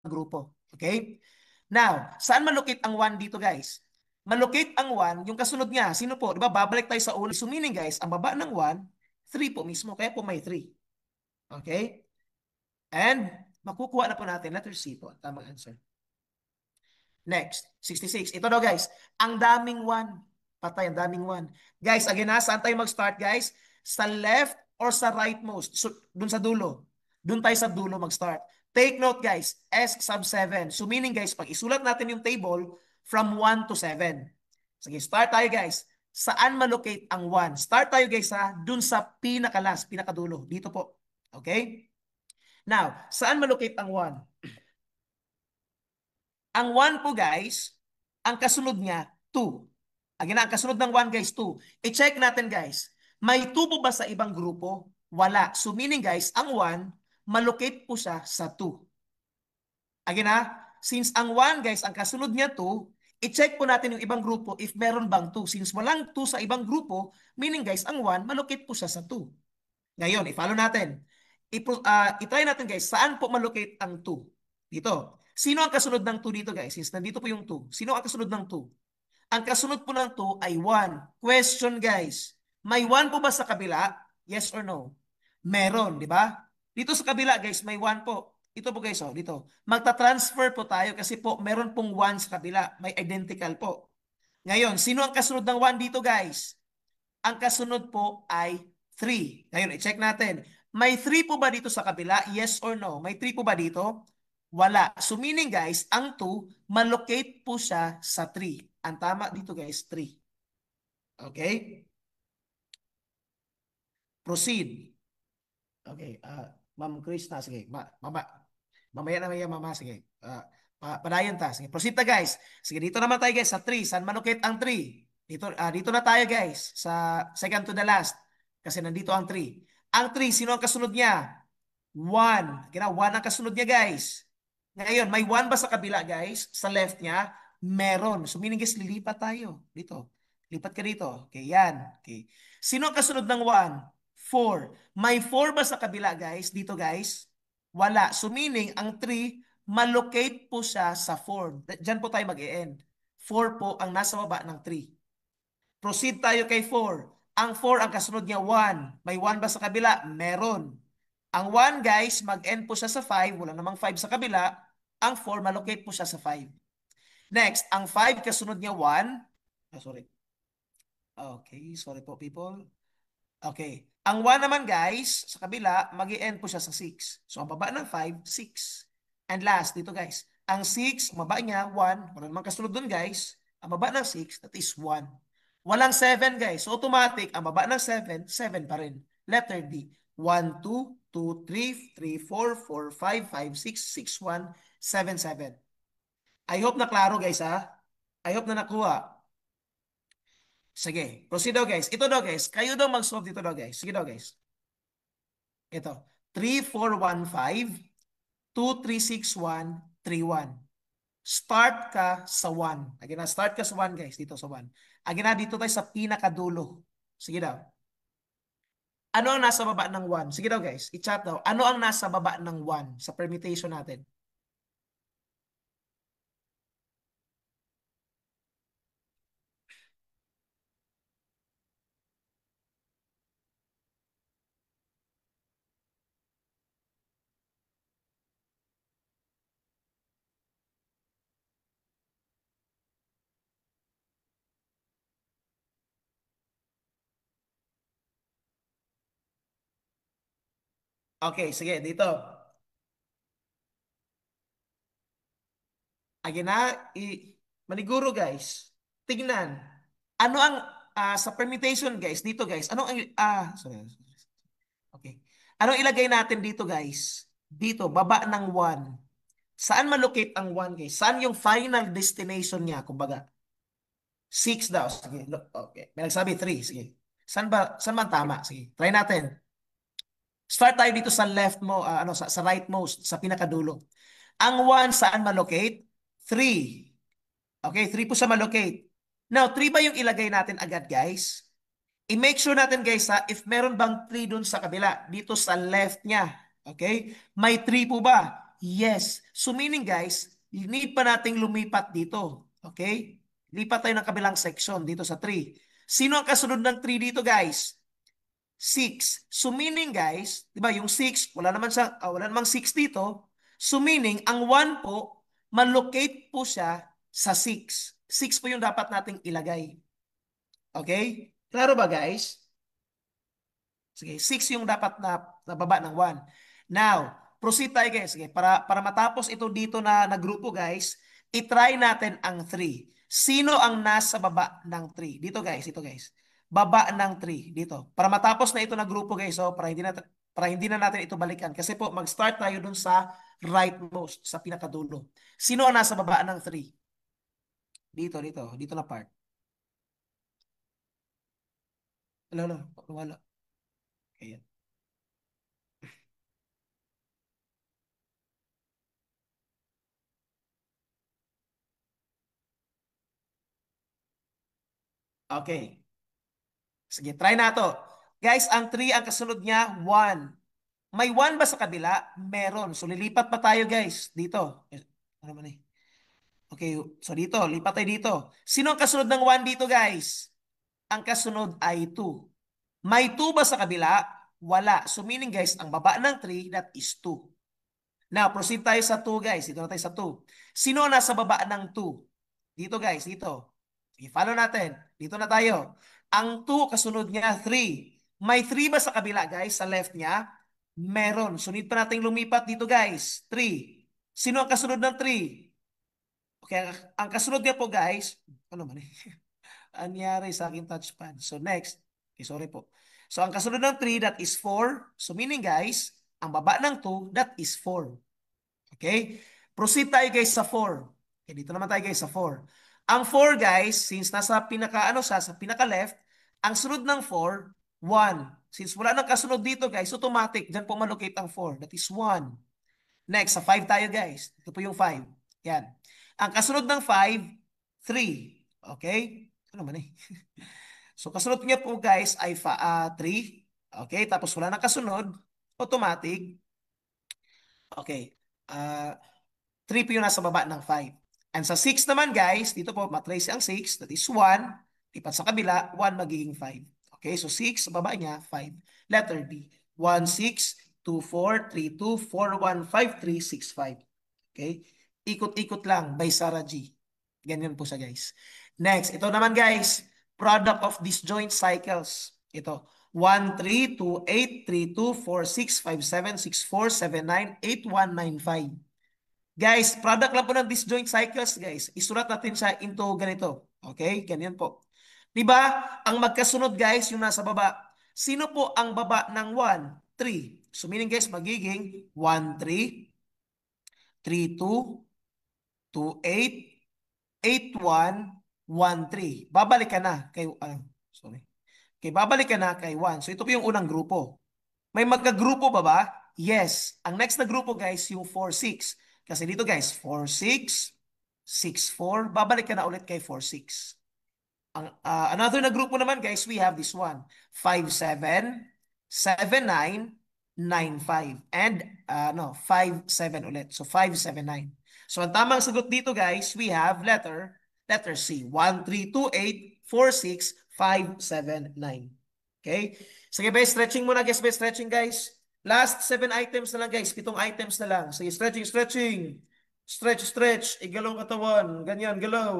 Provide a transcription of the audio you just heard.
grupo. Okay? Now, saan malocate ang 1 dito, guys? Malocate ang 1, yung kasunod niya. Sino po? Di ba? Babalik tayo sa ulo. So meaning, guys, ang baba ng 1, 3 po mismo. Kaya po may 3. Okay? And makukuha na po natin. Letter C po. Tamang answer. Next, 66. Ito daw, guys. Ang daming 1. Patay, ang daming 1. Guys, again ha, saan tayo mag-start, guys? Sa left or sa rightmost? So, dun sa dulo. Dun tayo sa dulo mag-start. Take note, guys. S sub 7. So meaning, guys, pag isulat natin yung table from 1 to 7. Sige, start tayo, guys. Saan malocate ang 1? Start tayo, guys, ha? Dun sa pinakalas, pinakadulo. Dito po. Okay? Now, saan malocate ang 1? Ang 1 po, guys, ang kasunod niya, 2. Again, ang kasunod ng 1, guys, 2. I-check natin, guys. May 2 po ba sa ibang grupo? Wala. So meaning, guys, ang 1, malocate po siya sa 2. Again ha, since ang 1, guys, ang kasunod niya 2, i-check po natin yung ibang grupo if meron bang 2. Since walang 2 sa ibang grupo, meaning, guys, ang 1, malocate po siya sa 2. Ngayon, i-follow natin. I-try natin, guys, saan po malocate ang 2? Dito. Sino ang kasunod ng 2 dito, guys? Since nandito po yung 2. Sino ang kasunod ng 2? Ang kasunod po ng 2 ay 1. Question, guys. May 1 po ba sa kabila? Yes or no? Meron, di ba? Dito sa kabila, guys, may 1 po. Ito po, guys, oh, dito. Magta-transfer po tayo kasi po meron pong 1 sa kabila. May identical po. Ngayon, sino ang kasunod ng 1 dito, guys? Ang kasunod po ay 3. Ngayon, i-check natin. May 3 po ba dito sa kabila? Yes or no? May 3 po ba dito? Wala. So meaning, guys, ang 2, malocate po siya sa 3. Ang tama dito, guys, 3. Okay? Proceed. Okay. Ma'am Krishna, sige. Mama. Mamaya na yan, mama. Sige. Padayon ta. Sige. Proceed ta, guys. Sige, dito naman tayo, guys, sa 3. Saan malocate ang 3? Dito na tayo, guys, sa second to the last. Kasi nandito ang 3. Ang 3, sino ang kasunod niya? 1. Kaya 1 ang kasunod niya, guys. Ngayon, may 1 ba sa kabila, guys? Sa left niya? Meron. So meaning, guys, lilipat tayo. Dito. Lipat ka dito. Okay, yan. Okay. Sino ang kasunod ng 1? 4. May 4 ba sa kabila, guys? Dito, guys? Wala. So meaning, ang 3, malocate po siya sa 4. Diyan po tayo mag-e-end. 4 po ang nasa baba ng 3. Proceed tayo kay 4. Ang 4, ang kasunod niya 1. May 1 ba sa kabila? Meron. Ang 1, guys, mag-end po siya sa 5. Wala namang 5 sa kabila. Ang 4, malocate po siya sa 5. Next, ang 5, kasunod niya 1. Sorry. Okay, sorry po, people. Okay. Ang 1 naman, guys, sa kabila, mag-end po siya sa 6. So, ang baba ng 5, 6. And last, dito, guys. Ang 6, ang baba niya, 1. Wala namang kasunod dun, guys. Ang baba ng 6, that is 1. Walang 7, guys. So, automatic, ang baba ng 7, 7 pa rin. Letter D. 1, 2, 2, 3, 3, 4, 4, 5, 5, 6, 6, 1, 7, 7. I hope na klaro, guys, ha? I hope na nakuha. Sige, proceed daw, guys. Ito daw, guys. Kayo daw mag-solve dito daw, guys. Sige daw, guys. Ito. 3, 4, 1, 5, 2, 3, 6, 1, 3, 1. Start ka sa 1. Again na, start ka sa 1, guys. Dito sa 1. Again na, dito tayo sa pinakadulo. Sige daw. Ano ang nasa baba ng 1? Sige daw, guys. I-chat daw. Ano ang nasa baba ng 1 sa permutation natin? Okay, sige. Dito. Again na, maniguro, guys. Tignan. Ano ang sa permutation, guys? Dito, guys. Ano ang sorry. Okay. Anong ilagay natin dito, guys? Dito, baba ng 1. Saan malocate ang 1, guys? Saan yung final destination niya? Kumbaga, 6 daw. Sige. Okay. May nagsabi 3. Sige. Saan ba ang tama? Sige. Try natin. Start tayo dito sa left mo, sa rightmost, sa pinakadulo. Ang 1, saan malocate? 3. Okay, 3 po siya malocate. Now, 3 ba yung ilagay natin agad, guys? I-make sure natin, guys, ha, if meron bang 3 dun sa kabila, dito sa left niya. Okay? May 3 po ba? Yes. So meaning guys, need pa nating lumipat dito. Okay? Lipat tayo ng kabilang section dito sa 3. Sino ang kasunod ng 3 dito guys? 6. So meaning guys, 'di ba, yung 6, wala namang 6 dito. So meaning ang 1 po, malocate po siya sa 6. 6 po yung dapat nating ilagay. Okay? Klaro ba guys? Sige, 6 yung dapat na baba ng 1. Now, proceed tayo guys. Sige, para matapos ito dito na grupo guys, i-try natin ang 3. Sino ang nasa baba ng 3? Dito guys, ito guys. Baba ng 3 dito. Para matapos na ito na grupo guys, so para hindi na natin ito balikan kasi po mag-start tayo dun sa rightmost, sa pinakadulo. Sino ang nasa baba ng 3? Dito na part. Wala, wala. Ayan. Okay. Sige, try na to. Guys, ang 3, ang kasunod niya, 1. May 1 ba sa kabila? Meron. So, lilipat pa tayo, guys. Dito. Ano man eh? Okay, so dito. Lipat tayo dito. Sino ang kasunod ng 1 dito, guys? Ang kasunod ay 2. May 2 ba sa kabila? Wala. So, meaning, guys, ang baba ng 3, that is 2. Now, proceed tayo sa 2, guys. Dito na tayo sa 2. Sino ang nasa baba ng 2? Dito, guys. Dito. I-follow natin. Dito na tayo. Ang 2, kasunod niya, 3. May 3 ba sa kabila, guys? Sa left niya? Meron. Sunod pa natin lumipat dito, guys. 3. Sino ang kasunod ng 3? Okay, ang kasunod niya po, guys. Ano man eh? Anyari sa aking touchpad. So, next. Okay, sorry po. So, ang kasunod ng 3, that is 4. So, meaning, guys, ang baba ng 2, that is 4. Okay? Proceed tayo guys sa 4. Okay, dito naman tayo guys sa 4. Ang 4 guys, since nasa sa pinaka left, ang sunod ng 4, 1. Since wala nang kasunod dito guys, automatic, dyan po malocate ang 4. That is 1. Next, sa 5 tayo guys. Ito po yung 5. Yan. Ang kasunod ng 5, 3. Okay? Ano man eh? So, kasunod niya po guys ay 3. Okay? Tapos wala nang kasunod, automatic. Okay. 3 po yung nasa baba ng 5. And sa 6 naman guys, dito po matrace ang 6, that is 1. Lipat sa kabila, 1 magiging 5. Okay, so 6, sa baba niya, 5. Letter B. 1, 6, 2, 4, 3, 2, 4, 1, 5, 3, 6, 5. Okay? Ikot-ikot lang by Sarah G. Ganyan po siya guys. Next, ito naman guys, product of disjoint cycles. Ito, 1, 3, 2, 8, 3, 2, 4, 6, 5, 7, 6, 4, 7, 9, 8, 1, 9, 5. Guys, product lang po ng disjoint cycles, guys. Isulat natin siya into ganito. Okay? Ganyan po. 'Di ba? Ang magkasunod, guys, yung nasa baba. Sino po ang baba ng 1? 3. So meaning, guys, magiging 1, 3, 3, 2, 2, 8, 8, 1, 1, 3. Babalik ka na kay, sorry. Okay, babalik ka na kay 1. So ito po yung unang grupo. May magkagrupo ba? Yes. Ang next na grupo guys, yung 4, 6. Kasi dito guys, 4, 6, 6, 4. Babalik ka na ulit kay 4, 6. Another na grupo naman guys, we have this one. 5, 7, 7, 9, 9, 5. And 5, 7 ulit. So 5, 7, 9. So ang tamang sagot dito guys, we have letter C. 1, 3, 2, 8, 4, 6, 5, 7, 9. Okay? Sige, guys, stretching muna, guys. Stretching, guys. Last 7 items na lang, guys. 7 items na lang. Sige, stretching. Stretch, stretch. Igalaw katawan. Ganyan, galaw.